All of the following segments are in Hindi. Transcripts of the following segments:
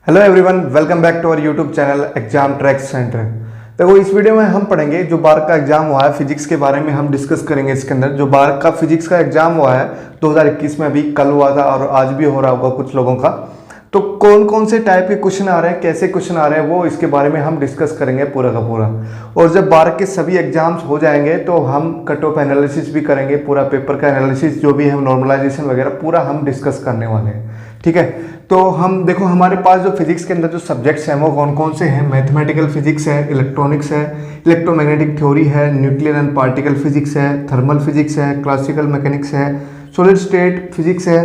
Hello everyone, welcome back to our YouTube channel Exam Track Centre. देखो, इस वीडियो में हम पढ़ेंगे जो बार का एग्जाम हुआ है फिजिक्स के बारे में हम डिस्कस करेंगे। इसके अंदर जो बार का फिजिक्स का एग्जाम हुआ है 2021 में, अभी कल हुआ था और आज भी हो रहा होगा कुछ लोगों का, तो कौन कौन से टाइप के क्वेश्चन आ रहे हैं, कैसे क्वेश्चन आ रहे हैं, वो इसके बारे में हम डिस्कस करेंगे पूरा का पूरा। और जब बार के सभी एग्जाम्स हो जाएंगे तो हम कट ऑफ एनालिसिस भी करेंगे, पूरा पेपर का एनालिसिस जो भी है, नॉर्मलाइजेशन वगैरह पूरा हम डिस्कस करने वाले हैं। ठीक है, तो हम देखो हमारे पास जो फिजिक्स के अंदर जो सब्जेक्ट्स हैं वो कौन कौन से हैं। मैथमेटिकल फिजिक्स है, इलेक्ट्रॉनिक्स है, इलेक्ट्रोमैग्नेटिक थ्योरी है, न्यूक्लियर एंड पार्टिकल फिजिक्स है, थर्मल फिजिक्स है, क्लासिकल मैकेनिक्स है, सॉलिड स्टेट फिजिक्स है,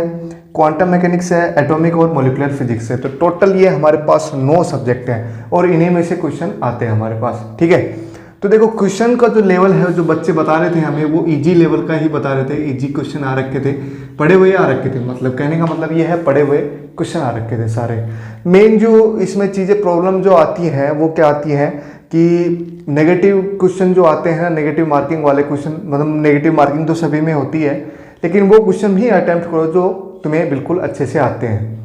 क्वांटम मैकेनिक्स है, एटॉमिक और मॉलिक्यूलर फिजिक्स है। तो टोटल ये हमारे पास 9 सब्जेक्ट हैं और इन्हीं में से क्वेश्चन आते हैं हमारे पास। ठीक है, तो देखो क्वेश्चन का जो लेवल है, जो बच्चे बता रहे थे हमें, वो इजी लेवल का ही बता रहे थे। इजी क्वेश्चन आ रखे थे, पढ़े हुए आ रखे थे, मतलब कहने का मतलब ये है पढ़े हुए क्वेश्चन आ रखे थे सारे। मेन जो इसमें चीज़ें प्रॉब्लम जो आती हैं वो क्या आती हैं कि नेगेटिव क्वेश्चन जो आते हैं, नेगेटिव मार्किंग वाले क्वेश्चन, मतलब नेगेटिव मार्किंग तो सभी में होती है, लेकिन वो क्वेश्चन भी अटेम्प्ट करो जो तुम्हें बिल्कुल अच्छे से आते हैं।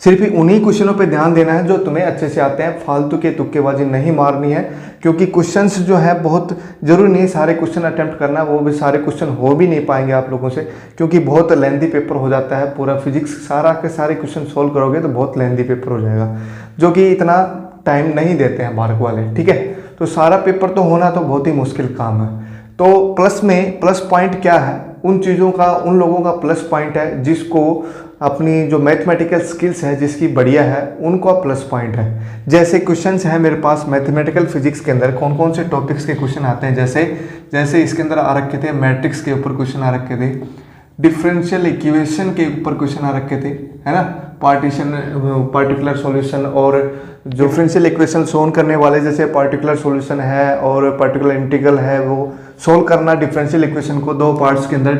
सिर्फ उन्हीं क्वेश्चनों पे ध्यान देना है जो तुम्हें अच्छे से आते हैं, फालतू के तुक्केबाजी नहीं मारनी है, क्योंकि क्वेश्चंस जो है बहुत जरूरी नहीं सारे क्वेश्चन अटेम्प्ट करना, वो भी सारे क्वेश्चन हो भी नहीं पाएंगे आप लोगों से, क्योंकि बहुत लेंथी पेपर हो जाता है। पूरा फिजिक्स सारा के सारे क्वेश्चन सोल्व करोगे तो बहुत लेंथी पेपर हो जाएगा, जो कि इतना टाइम नहीं देते हैं मार्क वाले। ठीक है, तो सारा पेपर तो होना तो बहुत ही मुश्किल काम है। तो प्लस में प्लस पॉइंट क्या है, उन चीज़ों का, उन लोगों का प्लस पॉइंट है जिसको अपनी जो मैथमेटिकल स्किल्स है जिसकी बढ़िया है, उनका प्लस पॉइंट है। जैसे क्वेश्चंस हैं मेरे पास मैथमेटिकल फिजिक्स के अंदर कौन कौन से टॉपिक्स के क्वेश्चन आते हैं, जैसे इसके अंदर आ रखे थे मैट्रिक्स के ऊपर क्वेश्चन आ रखे थे, डिफरेंशियल इक्वेशन के ऊपर क्वेश्चन आ रखे थे, है ना, पार्टिकुलर सॉल्यूशन और जो डिफरेंशियल इक्वेशन सोल्व करने वाले, जैसे पार्टिकुलर सॉल्यूशन है और पार्टिकुलर इंटीग्रल है, वो सोल्व करना डिफरेंशियल इक्वेशन को 2 पार्ट्स के अंदर।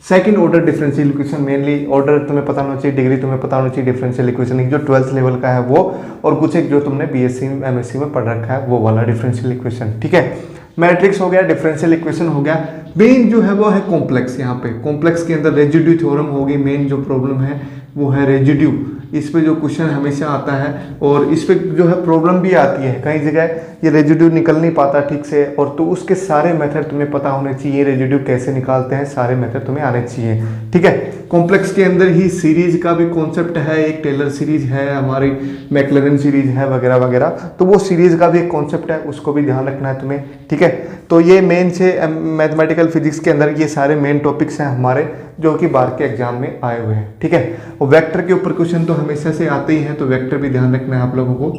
Second order differential equation, mainly order तुम्हें पता होना चाहिए, डिग्री तुम्हें पता होनी चाहिए डिफरेंशियल इक्वेशन की, जो 12th लेवल का है वो, और कुछ एक जो तुमने बीएससी एमएससी में पढ़ रखा है वो वाला डिफरेंशियल इक्वेशन। ठीक है, मैट्रिक्स हो गया, डिफरेंशियल इक्वेशन हो गया। मेन जो है वो है कॉम्प्लेक्स। यहाँ पे कॉम्प्लेक्स के अंदर रेजिड्यू थ्योरम होगी। मेन जो प्रॉब्लम है वो है रेजिड्यू, इस पे जो क्वेश्चन हमेशा आता है, और इस पे जो है प्रॉब्लम भी आती है कई जगह, ये रेजिड्यू निकल नहीं पाता ठीक से, और तो उसके सारे मेथड तुम्हें पता होने चाहिए, रेजिड्यू कैसे निकालते हैं सारे मेथड तुम्हें आने चाहिए। ठीक है, कॉम्प्लेक्स के अंदर ही सीरीज का भी कॉन्सेप्ट है, एक टेलर सीरीज है, हमारी मैक्लैरेन सीरीज है वगैरह वगैरह, तो वो सीरीज का भी एक कॉन्सेप्ट है, उसको भी ध्यान रखना है तुम्हें। ठीक है, तो ये मेन से मैथमेटिकल फिजिक्स के अंदर ये सारे मेन टॉपिक्स हैं हमारे, जो कि बार के एग्जाम में आए हुए हैं। ठीक है, और वेक्टर के ऊपर क्वेश्चन तो हमेशा से आते ही हैं, तो वेक्टर भी ध्यान रखना है आप लोगों को।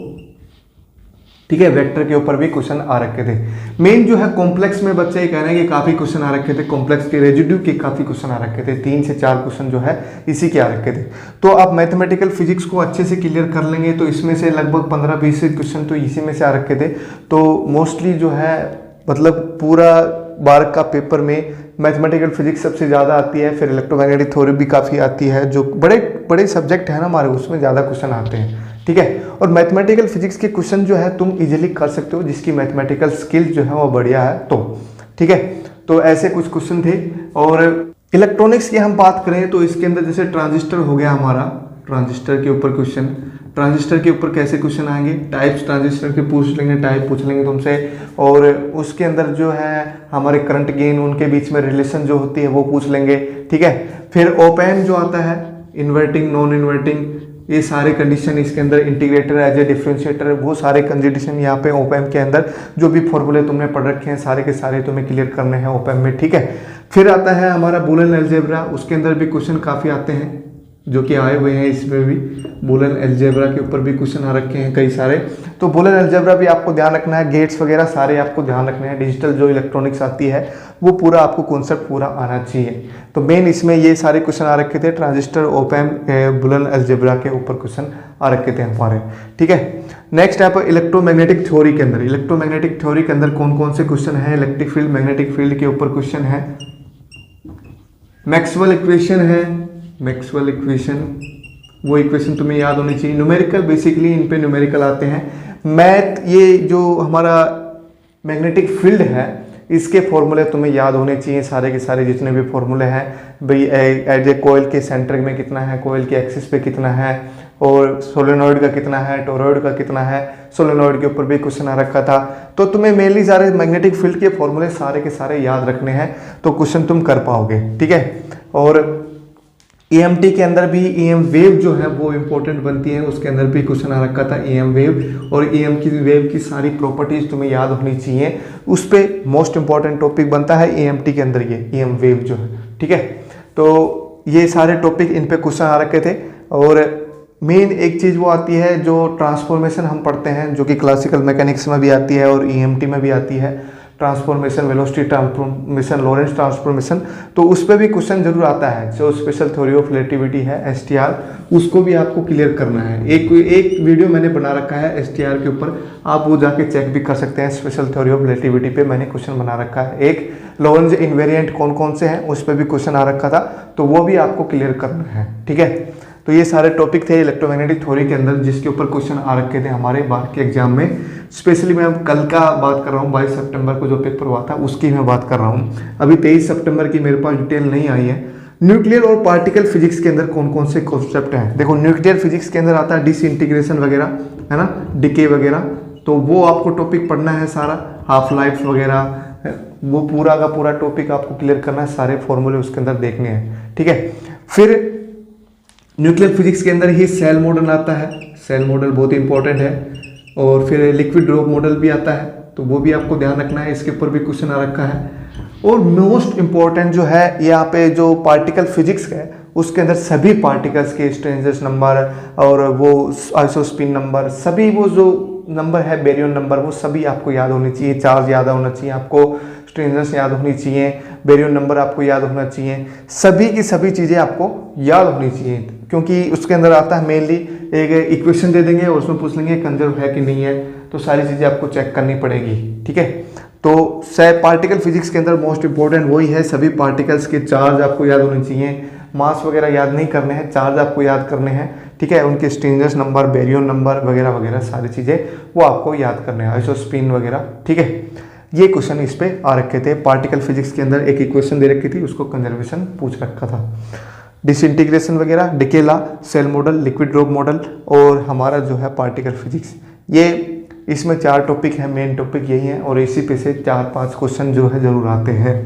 ठीक है, वेक्टर के ऊपर भी क्वेश्चन आ रखे थे। मेन जो है कॉम्प्लेक्स में बच्चे ये कह रहे हैं कि काफी क्वेश्चन आ रखे थे, कॉम्प्लेक्स के रेजिड्यू के काफी क्वेश्चन आ रखे थे, 3 से 4 क्वेश्चन जो है इसी के आ रखे थे। तो आप मैथमेटिकल फिजिक्स को अच्छे से क्लियर कर लेंगे तो इसमें से लगभग 15-20 क्वेश्चन तो इसी में से आ रखे थे। तो मोस्टली जो है मतलब पूरा बार का पेपर में मैथमेटिकल फिजिक्स सबसे ज़्यादा आती है, फिर इलेक्ट्रोमैग्नेटिक थ्योरी भी काफ़ी आती है, जो बड़े बड़े सब्जेक्ट है ना हमारे, उसमें ज़्यादा क्वेश्चन आते हैं। ठीक है, और मैथमेटिकल फिजिक्स के क्वेश्चन जो है तुम इजीली कर सकते हो जिसकी मैथमेटिकल स्किल जो है वो बढ़िया है तो। ठीक है, तो ऐसे कुछ क्वेश्चन थे। और इलेक्ट्रॉनिक्स की हम बात करें तो इसके अंदर जैसे ट्रांजिस्टर हो गया हमारा, ट्रांजिस्टर के ऊपर क्वेश्चन, ट्रांजिस्टर के ऊपर कैसे क्वेश्चन आएंगे, टाइप्स ट्रांजिस्टर के पूछ लेंगे, टाइप पूछ लेंगे तुमसे, और उसके अंदर जो है हमारे करंट गेन, उनके बीच में रिलेशन जो होती है वो पूछ लेंगे। ठीक है, फिर ओपैम्प जो आता है, इन्वर्टिंग नॉन इन्वर्टिंग, ये सारे कंडीशन इसके अंदर, इंटीग्रेटर एज ए डिफरेंशिएटर, वो सारे कंडीशन यहाँ पे ओपैम्प के अंदर जो भी फॉर्मूले तुमने पढ़ रखे हैं सारे के सारे तुम्हें क्लियर करने हैं ओपैम्प में। ठीक है, फिर आता है हमारा बूलियन अलजेब्रा, उसके अंदर भी क्वेश्चन काफ़ी आते हैं जो कि आए हुए हैं, इसमें भी बूलियन अलजेब्रा के ऊपर भी क्वेश्चन आ रखे हैं कई सारे। तो बूलियन अलजेब्रा भी आपको ध्यान रखना है, गेट्स वगैरह सारे आपको ध्यान रखने हैं, डिजिटल जो इलेक्ट्रॉनिक्स आती है वो पूरा आपको कॉन्सेप्ट पूरा आना चाहिए। तो मेन इसमें ये सारे क्वेश्चन आ रखे थे, ट्रांजिस्टर, ओपैम्प, बूलियन अलजेब्रा के ऊपर क्वेश्चन आ रखे थे हमारे। ठीक है, नेक्स्ट है इलेक्ट्रोमैग्नेटिक थ्योरी के अंदर, इलेक्ट्रोमैग्नेटिक थ्योरी के अंदर कौन कौन से क्वेश्चन है, इलेक्ट्रिक फील्ड, मैग्नेटिक फील्ड के ऊपर क्वेश्चन है, मैक्सवेल इक्वेशन है, मैक्सवेल इक्वेशन, वो इक्वेशन तुम्हें याद होनी चाहिए। न्यूमेरिकल, बेसिकली इन पे न्यूमेरिकल आते हैं। मैथ, ये जो हमारा मैग्नेटिक फील्ड है इसके फॉर्मूले तुम्हें याद होने चाहिए, सारे के सारे जितने भी फॉर्मूले हैं भाई, एज ए कोयल के सेंटर में कितना है, कोयल के एक्सिस पे कितना है, और सोलेनॉइड का कितना है, टोरॉइड का कितना है, सोलेनॉइड के ऊपर भी क्वेश्चन आ रखा था। तो तुम्हें मेनली सारे मैग्नेटिक फील्ड के फॉर्मूले सारे के सारे याद रखने हैं, तो क्वेश्चन तुम कर पाओगे, ठीक है। और EMT के अंदर भी EM वेव जो है वो इंपॉर्टेंट बनती है, उसके अंदर भी क्वेश्चन आ रखा था EM वेव, और EM की वेव की सारी प्रॉपर्टीज तुम्हें याद होनी चाहिए। उस पर मोस्ट इंपॉर्टेंट टॉपिक बनता है EMT के अंदर ये EM वेव जो है, ठीक है। तो ये सारे टॉपिक इन पे क्वेश्चन आ रखे थे। और मेन एक चीज़ वो आती है जो ट्रांसफॉर्मेशन हम पढ़ते हैं, जो कि क्लासिकल मैकेनिक्स में भी आती है और EMT में भी आती है, transformation, velocity transformation, Lorentz transformation. तो उस पर भी क्वेश्चन जरूर आता है। जो स्पेशल थ्योरी ऑफ रिलेटिविटी है STR, उसको भी आपको क्लियर करना है। एक वीडियो मैंने बना रखा है STR के ऊपर, आप वो जाके चेक भी कर सकते हैं। स्पेशल थ्योरी ऑफ रिलेटिविटी पे मैंने क्वेश्चन बना रखा है। एक लॉरेंज इनवेरिएंट कौन कौन से हैं उस पर भी क्वेश्चन आ रखा था, तो वो भी आपको क्लियर करना है, ठीक है। तो ये सारे टॉपिक थे इलेक्ट्रोमैग्नेटिक थ्योरी के अंदर, जिसके ऊपर क्वेश्चन आ रखे थे हमारे बार के एग्जाम में। स्पेशली मैं अब कल का बात कर रहा हूँ, 22 सितंबर को जो पेपर हुआ था उसकी मैं बात कर रहा हूँ। अभी 23 सितंबर की मेरे पास डिटेल नहीं आई है। न्यूक्लियर और पार्टिकल फिजिक्स के अंदर कौन कौन से कॉन्सेप्ट हैं, देखो न्यूक्लियर फिजिक्स के अंदर आता है डिसइंटीग्रेशन वगैरह, है ना, डिके वगैरह, तो वो आपको टॉपिक पढ़ना है सारा। हाफ लाइफ वगैरह, वो पूरा का पूरा टॉपिक आपको क्लियर करना है, सारे फॉर्मूले उसके अंदर देखने हैं, ठीक है। फिर न्यूक्लियर फिजिक्स के अंदर ही सेल मॉडल आता है, सेल मॉडल बहुत इंपॉर्टेंट है। और फिर लिक्विड ड्रॉप मॉडल भी आता है, तो वो भी आपको ध्यान रखना है, इसके ऊपर भी क्वेश्चन आ रखा है। और मोस्ट इंपॉर्टेंट जो है यहाँ पे जो पार्टिकल फिजिक्स है, उसके अंदर सभी पार्टिकल्स के स्ट्रेंजर्स नंबर और वो आइसोस्पिन नंबर, सभी वो जो नंबर है, बेरियन नंबर, वो सभी आपको याद होनी चाहिए। चार्ज याद होना चाहिए आपको, स्ट्रेंजर्स याद होनी चाहिए, बेरियन नंबर आपको याद होना चाहिए, सभी की सभी चीज़ें आपको याद होनी चाहिए। क्योंकि उसके अंदर आता है मेनली एक इक्वेशन दे देंगे और उसमें पूछ लेंगे कंजर्व है कि नहीं है, तो सारी चीज़ें आपको चेक करनी पड़ेगी, ठीक है। तो पार्टिकल फिजिक्स के अंदर मोस्ट इंपॉर्टेंट वही है, सभी पार्टिकल्स के चार्ज आपको याद होने चाहिए। मास वगैरह याद नहीं करने हैं, चार्ज आपको याद करने हैं, ठीक है। उनके स्ट्रेंजर्स नंबर, बेरियन नंबर वगैरह वगैरह सारी चीज़ें वो आपको याद करने हैं, आइसोस्पिन वगैरह, ठीक है। ये क्वेश्चन इस पे आ रखे थे। पार्टिकल फिजिक्स के अंदर एक इक्वेशन दे रखी थी, उसको कंजर्वेशन पूछ रखा था। डिसइंटीग्रेशन वगैरह, decay law, cell model, liquid drop model और हमारा जो है पार्टिकल फिजिक्स, ये इसमें 4 टॉपिक हैं, मेन टॉपिक यही हैं। और इसी पे से 4-5 क्वेश्चन जो है जरूर आते हैं।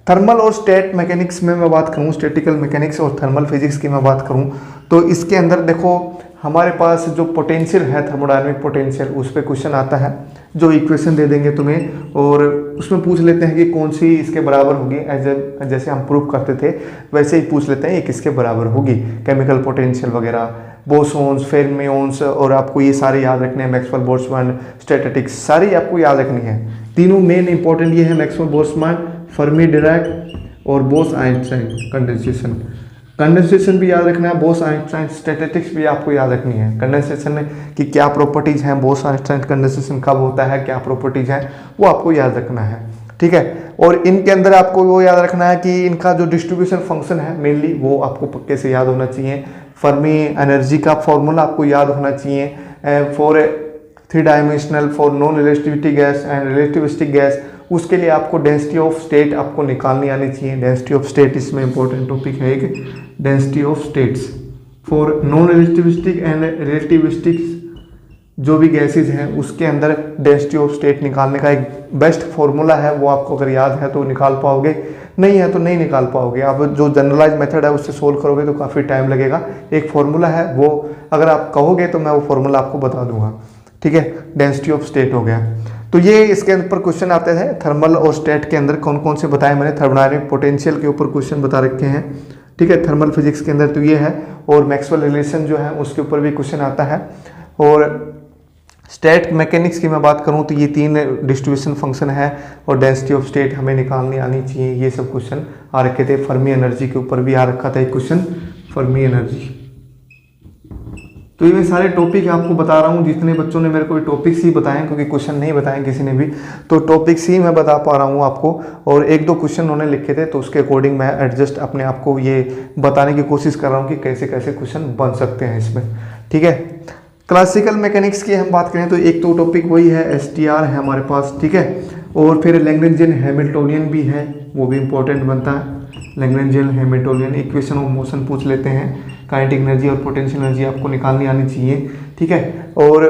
थर्मल और स्टेट मैकेनिक्स में मैं बात करूँ, स्टैटिकल मैकेनिक्स और थर्मल फिजिक्स की मैं बात करूँ, तो इसके अंदर देखो हमारे पास जो पोटेंशियल है, थर्मोडायनेमिक पोटेंशियल, उस पर क्वेश्चन आता है। जो इक्वेशन दे देंगे तुम्हें और उसमें पूछ लेते हैं कि कौन सी इसके बराबर होगी। जैसे हम प्रूफ करते थे वैसे ही पूछ लेते हैं ये किसके बराबर होगी। केमिकल पोटेंशियल वगैरह, बोसॉन्स, फेर्मिओन्स, और आपको ये सारे याद रखने हैं। मैक्सवेल बोल्ट्जमैन, स्टैटिस्टिक्स सारी आपको याद रखनी है। तीनों मेन इंपॉर्टेंट ये है, मैक्सवेल बोल्ट्जमैन, फर्मी डिराक और बोस आइंस्टाइन कंडेंसेशन। कंडेंसेशन भी याद रखना है, बोस आइंस्टाइन स्टैटिस्टिक्स भी आपको याद रखनी है। कंडेंसेशन की क्या प्रॉपर्टीज हैं, बोस आइंस्टाइन कंडेंसेशन कब होता है, क्या प्रॉपर्टीज हैं, वो आपको याद रखना है, ठीक है। और इनके अंदर आपको वो याद रखना है कि इनका जो डिस्ट्रीब्यूशन फंक्शन है मेनली वो आपको पक्के से याद होना चाहिए। फर्मी एनर्जी का फॉर्मूला आपको याद होना चाहिए। For 3 dimensional, for non relativity gas and relativistic gas, उसके लिए आपको डेंसिटी ऑफ स्टेट आपको निकालनी आनी चाहिए। डेंसिटी ऑफ स्टेट इसमें इंपॉर्टेंट टॉपिक है एक, density of states for non relativistic and relativistic जो भी गैसेज हैं उसके अंदर डेंसिटी ऑफ स्टेट निकालने का एक बेस्ट फॉर्मूला है। वो आपको अगर याद है तो निकाल पाओगे, नहीं है तो नहीं निकाल पाओगे। आप जो जनरलाइज मेथड है उससे सोल्व करोगे तो काफ़ी टाइम लगेगा। एक फॉर्मूला है, वो अगर आप कहोगे तो मैं वो फॉर्मूला आपको बता दूंगा, ठीक है। डेंसिटी ऑफ स्टेट हो गया। तो ये इसके ऊपर क्वेश्चन आते हैं। थर्मल और स्टेट के अंदर कौन कौन से बताए मैंने, थर्मोडायनेमिक पोटेंशियल के ऊपर क्वेश्चन बता रखे हैं, ठीक है। थर्मल फिजिक्स के अंदर तो ये है, और मैक्सवेल रिलेशन जो है उसके ऊपर भी क्वेश्चन आता है। और स्टेट मैकेनिक्स की मैं बात करूं तो ये 3 डिस्ट्रीब्यूशन फंक्शन है और डेंसिटी ऑफ स्टेट हमें निकालनी आनी चाहिए। ये सब क्वेश्चन आ रखे थे। फर्मी एनर्जी के ऊपर भी आ रखा था एक क्वेश्चन, फर्मी एनर्जी। तो ये मैं सारे टॉपिक आपको बता रहा हूँ, जितने बच्चों ने मेरे को टॉपिक्स ही बताए, क्योंकि क्वेश्चन नहीं बताए किसी ने भी, तो टॉपिक्स ही मैं बता पा रहा हूँ आपको। और 1-2 क्वेश्चन उन्होंने लिखे थे तो उसके अकॉर्डिंग मैं एडजस्ट अपने आप को ये बताने की कोशिश कर रहा हूँ कि कैसे कैसे क्वेश्चन बन सकते हैं इसमें, ठीक है। क्लासिकल मैकेनिक्स की हम बात करें तो एक तो टॉपिक वही है, STR है हमारे पास, ठीक है। और फिर लैग्रेंजियन हैमिल्टोनियन भी है, वो भी इंपॉर्टेंट बनता है। Lagrangian, Hamiltonian, equation of motion पूछ लेते हैं, काइनेटिक एनर्जी और पोटेंशियल एनर्जी आपको निकालनी आनी चाहिए, ठीक है। और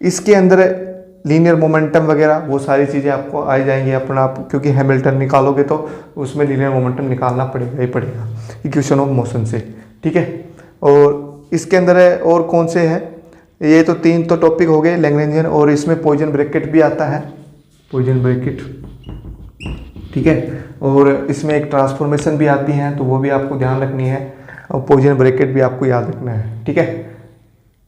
इसके अंदर लीनियर मोमेंटम वगैरह वो सारी चीज़ें आपको आ जाएंगी अपना आप, क्योंकि हैमिल्टन निकालोगे तो उसमें लीनियर मोमेंटम निकालना पड़ेगा ही पड़ेगा इक्वेशन ऑफ मोशन से, ठीक है। और इसके अंदर और कौन से हैं, ये तो 3 तो टॉपिक हो गए लैग्रेंजियन, और इसमें पॉइजन ब्रैकेट भी आता है, पॉइजन ब्रैकेट, ठीक है। और इसमें एक ट्रांसफॉर्मेशन भी आती है, तो वो भी आपको ध्यान रखनी है, और पॉइजन ब्रैकेट भी आपको याद रखना है, ठीक है।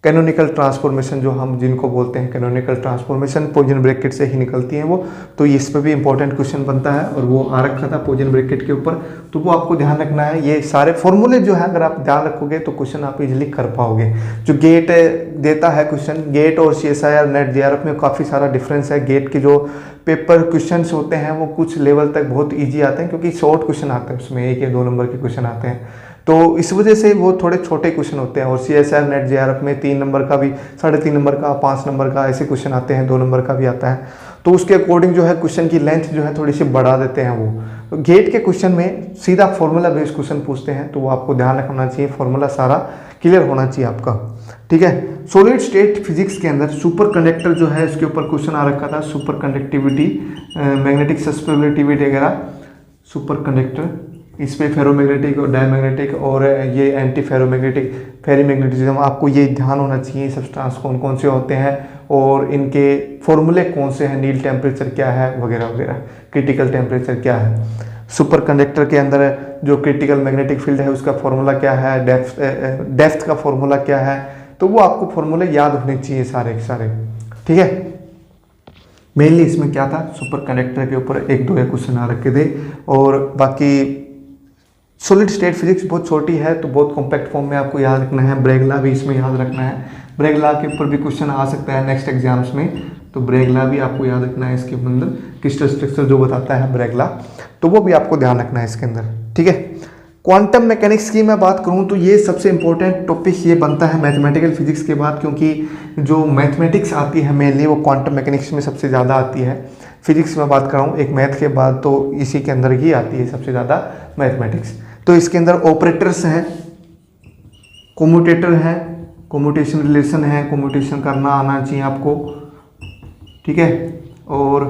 कैनोनिकल ट्रांसफॉर्मेशन जो हम जिनको बोलते हैं, कैनोनिकल ट्रांसफॉर्मेशन पॉइजन ब्रैकेट से ही निकलती है वो, तो इस पर भी इंपॉर्टेंट क्वेश्चन बनता है, और वो आ रखा था पॉइजन ब्रैकेट के ऊपर, तो वो आपको ध्यान रखना है। ये सारे फॉर्मूले जो है अगर आप ध्यान रखोगे तो क्वेश्चन आप इजीली कर पाओगे। जो गेट देता है क्वेश्चन, गेट और CSIR नेट JRF में काफ़ी सारा डिफरेंस है। गेट के जो पेपर क्वेश्चन होते हैं वो कुछ लेवल तक बहुत ईजी आते हैं, क्योंकि शॉर्ट क्वेश्चन आते हैं उसमें, 1 या 2 नंबर के क्वेश्चन आते हैं, तो इस वजह से वो थोड़े छोटे क्वेश्चन होते हैं। और CSIR नेट JRF में 3 नंबर का भी, 3.5 नंबर का, 5 नंबर का ऐसे क्वेश्चन आते हैं, 2 नंबर का भी आता है, तो उसके अकॉर्डिंग जो है क्वेश्चन की लेंथ जो है थोड़ी सी बढ़ा देते हैं वो। तो गेट के क्वेश्चन में सीधा फॉर्मूला बेस्ड क्वेश्चन पूछते हैं, तो वो आपको ध्यान रखना चाहिए, फॉर्मूला सारा क्लियर होना चाहिए आपका, ठीक है। सॉलिड स्टेट फिजिक्स के अंदर सुपर कंडक्टर जो है इसके ऊपर क्वेश्चन आ रखा था, सुपर कंडक्टिविटी, मैग्नेटिक सस्पेबिलिटी वगैरह, सुपर कंडक्टर, इस पे फेरोमैग्नेटिक और डायमैग्नेटिक और ये एंटी फेरोमैग्नेटिक, फेरीमैग्नेटिज्म, आपको ये ध्यान होना चाहिए सब्सटेंस कौन कौन से होते हैं और इनके फॉर्मूले कौन से हैं, नील टेम्परेचर क्या है वगैरह वगैरह, क्रिटिकल टेम्परेचर क्या है। सुपर कंडक्टर के अंदर जो क्रिटिकल मैग्नेटिक फील्ड है उसका फॉर्मूला क्या है, डेप्थ का फॉर्मूला क्या है, तो वो आपको फॉर्मूले याद होने चाहिए सारे के सारे, ठीक है। मेनली इसमें क्या था, सुपर कंडक्टर के ऊपर 1-2 क्वेश्चन आ रखे थे, और बाकी सॉलिड स्टेट फिजिक्स बहुत छोटी है तो बहुत कॉम्पैक्ट फॉर्म में आपको याद रखना है। ब्रैग लॉ भी इसमें याद रखना है, ब्रैग लॉ के ऊपर भी क्वेश्चन आ सकता है नेक्स्ट एग्जाम्स में, तो ब्रैग लॉ भी आपको याद रखना है। इसके अंदर क्रिस्टल स्ट्रक्चर जो बताता है ब्रैग लॉ, तो वो भी आपको ध्यान रखना है इसके अंदर, ठीक है। क्वांटम मैकेनिक्स की मैं बात करूं तो ये सबसे इंपॉर्टेंट टॉपिक ये बनता है मैथमेटिकल फिजिक्स के बाद, क्योंकि जो मैथमेटिक्स आती है मेनली वो क्वांटम मैकेनिक्स में सबसे ज़्यादा आती है। फिजिक्स में बात कराऊँ एक मैथ के बाद तो इसी के अंदर ही आती है सबसे ज़्यादा मैथमेटिक्स। तो इसके अंदर ऑपरेटर्स हैं, कोम्यूटेटर है, कोम्यूटेशन रिलेशन है, कोम्यूटेशन करना आना चाहिए आपको, ठीक है। और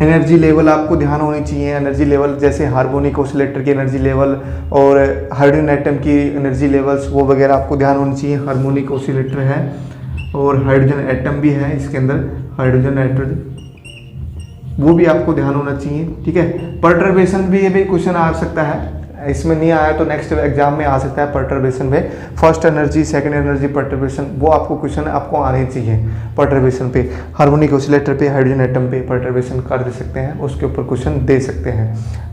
एनर्जी लेवल आपको ध्यान होनी चाहिए, एनर्जी लेवल जैसे हार्मोनिक ऑसिलेटर की एनर्जी लेवल और हाइड्रोजन एटम की एनर्जी लेवल्स वो वगैरह आपको ध्यान होनी चाहिए। हार्मोनिक ऑसिलेटर है और हाइड्रोजन एटम भी है इसके अंदर, हाइड्रोजन एटम वो भी आपको ध्यान होना चाहिए, ठीक है। परटर्बेशन भी ये भी क्वेश्चन आ सकता है, इसमें नहीं आया तो नेक्स्ट एग्जाम में आ सकता है। परटर्बेशन में first energy second energy perturbation वो आपको क्वेश्चन आपको आने चाहिए। परटर्बेशन पे हार्मोनिक ऑसिलेटर पे हाइड्रोजन एटम पे परटर्बेशन कर दे सकते हैं, उसके ऊपर क्वेश्चन दे सकते हैं,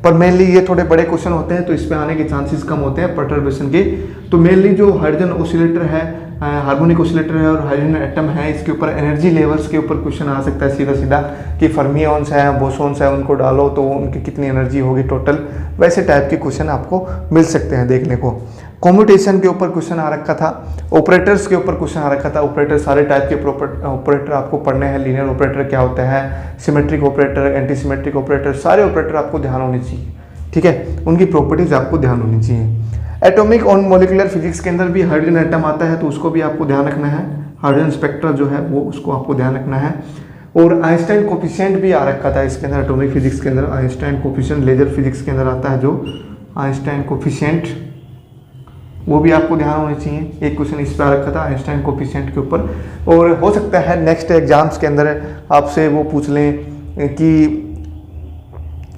पर मेनली ये थोड़े बड़े क्वेश्चन होते हैं तो इस पे आने के चांसेस कम होते हैं परटर्बेशन के। तो मेनली जो हाइड्रोजन ऑसिलेटर है, हार्मोनिक ऑसिलेटर है और हाइड्रोजन एटम है, इसके ऊपर एनर्जी लेवल्स के ऊपर क्वेश्चन आ सकता है सीधा सीधा कि फर्मियंस हैं, बोसोन्स हैं, उनको डालो तो उनकी कितनी एनर्जी होगी टोटल, वैसे टाइप के क्वेश्चन आपको मिल सकते हैं देखने को। कॉम्यूटेशन के ऊपर क्वेश्चन आ रखा था, ऑपरेटर्स के ऊपर क्वेश्चन आ रखा था। ऑपरेटर सारे टाइप के ऑपरेटर आपको पढ़ने हैं, लीनियर ऑपरेटर क्या होता है, symmetric operator, anti symmetric operator, सारे ऑपरेटर आपको ध्यान होने चाहिए, ठीक है, उनकी प्रॉपर्टीज आपको ध्यान होनी चाहिए। एटॉमिक और मॉलिक्यूलर फिजिक्स के अंदर भी हाइड्रोजन एटम आता है तो उसको भी आपको ध्यान रखना है, हाइड्रोजन स्पेक्ट्रा जो है वो उसको आपको ध्यान रखना है। और आइंस्टाइन कोफिशिएंट भी आ रखा था इसके अंदर, एटॉमिक फिजिक्स के अंदर आइंस्टाइन कोफिशिएंट लेजर फिजिक्स के अंदर आता है जो आइंस्टाइन कोफिशिएंट, वो भी आपको ध्यान होनी चाहिए। एक क्वेश्चन इस पर आ रखा था आइंस्टाइन कोफिशिएंट के ऊपर, और हो सकता है नेक्स्ट एग्जाम्स के अंदर आपसे वो पूछ लें कि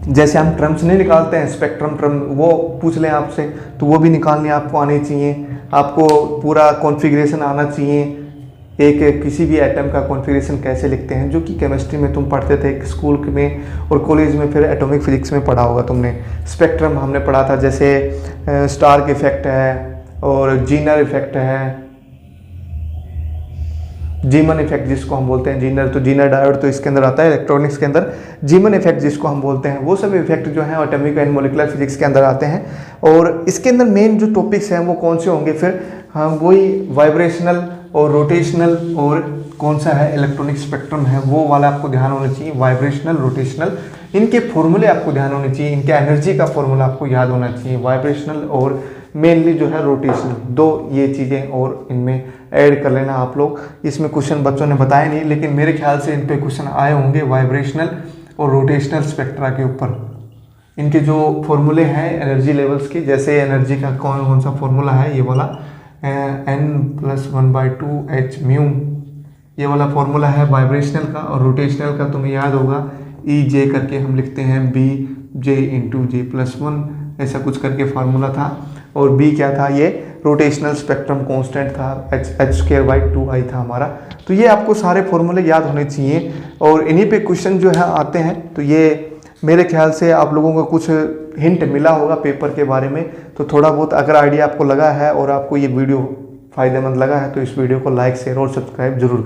जैसे हम टर्म्स नहीं निकालते हैं स्पेक्ट्रम टर्म, वो पूछ लें आपसे, तो वो भी निकालने आपको आनी चाहिए। आपको पूरा कॉन्फ़िगरेशन आना चाहिए, एक किसी भी एटम का कॉन्फ़िगरेशन कैसे लिखते हैं, जो कि केमिस्ट्री में तुम पढ़ते थे स्कूल में और कॉलेज में, फिर एटॉमिक फिजिक्स में पढ़ा होगा तुमने। स्पेक्ट्रम हमने पढ़ा था, जैसे स्टार्क इफेक्ट है और जीनर इफेक्ट है, जीमन इफेक्ट जिसको हम बोलते हैं, जीनर तो जीनर डायोड तो इसके अंदर आता है इलेक्ट्रॉनिक्स के अंदर, जीमन इफेक्ट जिसको हम बोलते हैं, वो सब इफेक्ट जो है एटॉमिक एंड मॉलिक्यूलर फिजिक्स के अंदर आते हैं। और इसके अंदर मेन जो टॉपिक्स हैं वो कौन से होंगे फिर, हाँ वही वाइब्रेशनल और रोटेशनल, और कौन सा है इलेक्ट्रॉनिक स्पेक्ट्रम है वो वाला आपको ध्यान होना चाहिए, वाइब्रेशनल रोटेशनल इनके फॉर्मूले आपको ध्यान होने चाहिए, इनके एनर्जी का फॉर्मूला आपको याद होना चाहिए, वाइब्रेशनल और मेनली जो है रोटेशनल, दो ये चीज़ें और इनमें ऐड कर लेना आप लोग। इसमें क्वेश्चन बच्चों ने बताया नहीं, लेकिन मेरे ख्याल से इन पे क्वेश्चन आए होंगे वाइब्रेशनल और रोटेशनल स्पेक्ट्रा के ऊपर। इनके जो फॉर्मूले हैं एनर्जी लेवल्स के, जैसे एनर्जी का कौन कौन सा फॉर्मूला है, ये वाला n+1/2h/μ, ये वाला फॉर्मूला है वाइब्रेशनल का। और रोटेशनल का तुम्हें याद होगा EJ करके हम लिखते हैं BJ×J+1, ऐसा कुछ करके फार्मूला था। और B क्या था, ये रोटेशनल स्पेक्ट्रम कांस्टेंट था, h²/2i था हमारा। तो ये आपको सारे फॉर्मूले याद होने चाहिए और इन्हीं पे क्वेश्चन जो है आते हैं। तो ये मेरे ख्याल से आप लोगों को कुछ हिंट मिला होगा पेपर के बारे में। तो थोड़ा बहुत अगर आइडिया आपको लगा है और आपको ये वीडियो फ़ायदेमंद लगा है तो इस वीडियो को लाइक शेयर और सब्सक्राइब जरूर करें।